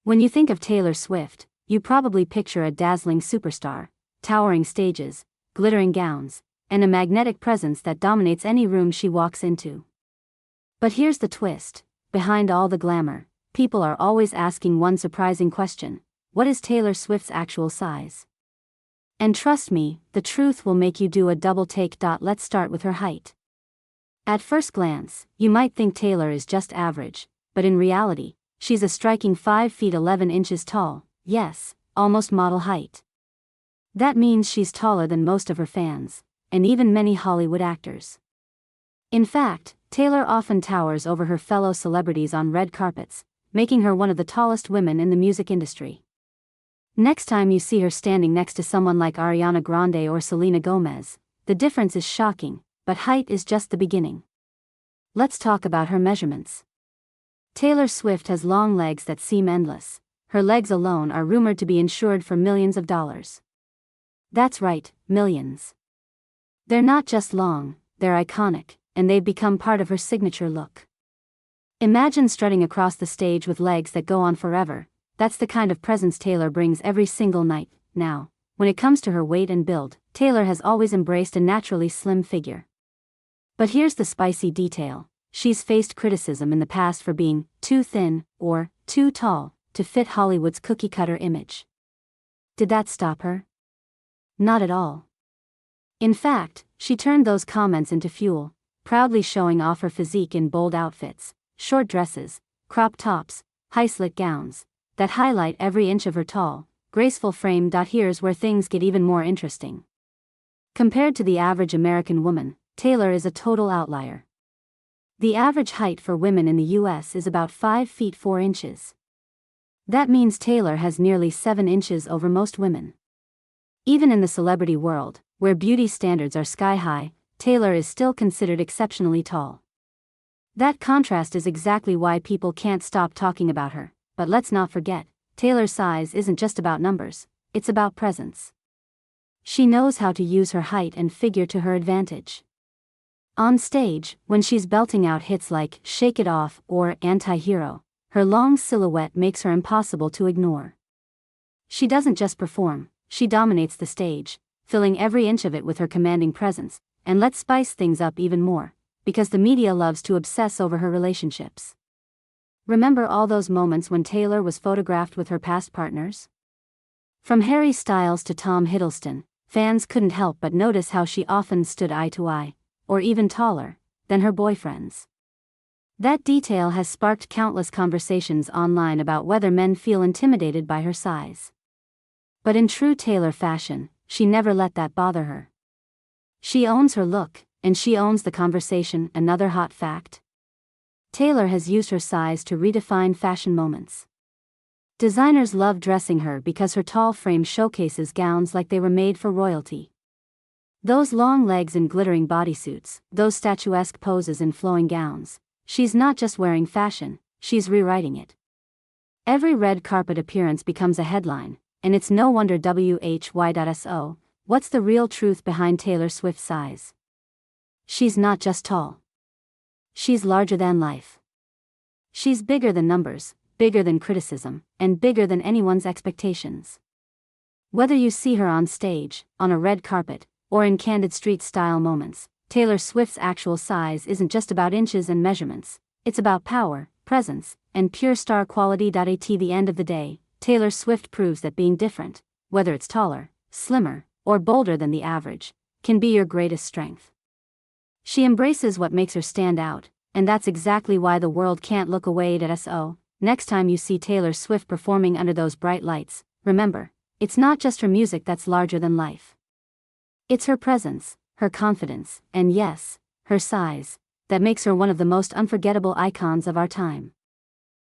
When you think of Taylor Swift, you probably picture a dazzling superstar, towering stages, glittering gowns, and a magnetic presence that dominates any room she walks into. But here's the twist: behind all the glamour, people are always asking one surprising question: what is Taylor Swift's actual size? And trust me, the truth will make you do a double take. Let's start with her height. At first glance, you might think Taylor is just average, but in reality, she's a striking 5 feet 11 inches tall, yes, almost model height. That means she's taller than most of her fans, and even many Hollywood actors. In fact, Taylor often towers over her fellow celebrities on red carpets, making her one of the tallest women in the music industry. Next time you see her standing next to someone like Ariana Grande or Selena Gomez, the difference is shocking, but height is just the beginning. Let's talk about her measurements. Taylor Swift has long legs that seem endless. Her legs alone are rumored to be insured for millions of dollars. That's right, millions. They're not just long, they're iconic, and they've become part of her signature look. Imagine strutting across the stage with legs that go on forever. That's the kind of presence Taylor brings every single night. Now, when it comes to her weight and build, Taylor has always embraced a naturally slim figure. But here's the spicy detail: she's faced criticism in the past for being too thin or too tall to fit Hollywood's cookie-cutter image. Did that stop her? Not at all. In fact, she turned those comments into fuel, proudly showing off her physique in bold outfits, short dresses, crop tops, high-slit gowns that highlight every inch of her tall, graceful frame. Here's where things get even more interesting. Compared to the average American woman, Taylor is a total outlier. The average height for women in the US is about 5 feet 4 inches. That means Taylor has nearly 7 inches over most women. Even in the celebrity world, where beauty standards are sky-high, Taylor is still considered exceptionally tall. That contrast is exactly why people can't stop talking about her. But let's not forget, Taylor's size isn't just about numbers, it's about presence. She knows how to use her height and figure to her advantage. On stage, when she's belting out hits like Shake It Off or Anti-Hero, her long silhouette makes her impossible to ignore. She doesn't just perform, she dominates the stage, filling every inch of it with her commanding presence. And let's spice things up even more, because the media loves to obsess over her relationships. Remember all those moments when Taylor was photographed with her past partners? From Harry Styles to Tom Hiddleston, fans couldn't help but notice how she often stood eye to eye, or even taller, than her boyfriends. That detail has sparked countless conversations online about whether men feel intimidated by her size. But in true Taylor fashion, she never let that bother her. She owns her look, and she owns the conversation. Another hot fact: Taylor has used her size to redefine fashion moments. Designers love dressing her because her tall frame showcases gowns like they were made for royalty. Those long legs in glittering bodysuits, those statuesque poses in flowing gowns. She's not just wearing fashion, she's rewriting it. Every red carpet appearance becomes a headline, and it's no wonder. WHY.so, what's the real truth behind Taylor Swift's size? She's not just tall. She's larger than life. She's bigger than numbers, bigger than criticism, and bigger than anyone's expectations. Whether you see her on stage, on a red carpet, or in candid street-style moments, Taylor Swift's actual size isn't just about inches and measurements, it's about power, presence, and pure star quality. At the end of the day, Taylor Swift proves that being different, whether it's taller, slimmer, or bolder than the average, can be your greatest strength. She embraces what makes her stand out, and that's exactly why the world can't look away. Next time you see Taylor Swift performing under those bright lights, remember, it's not just her music that's larger than life. It's her presence, her confidence, and yes, her size, that makes her one of the most unforgettable icons of our time.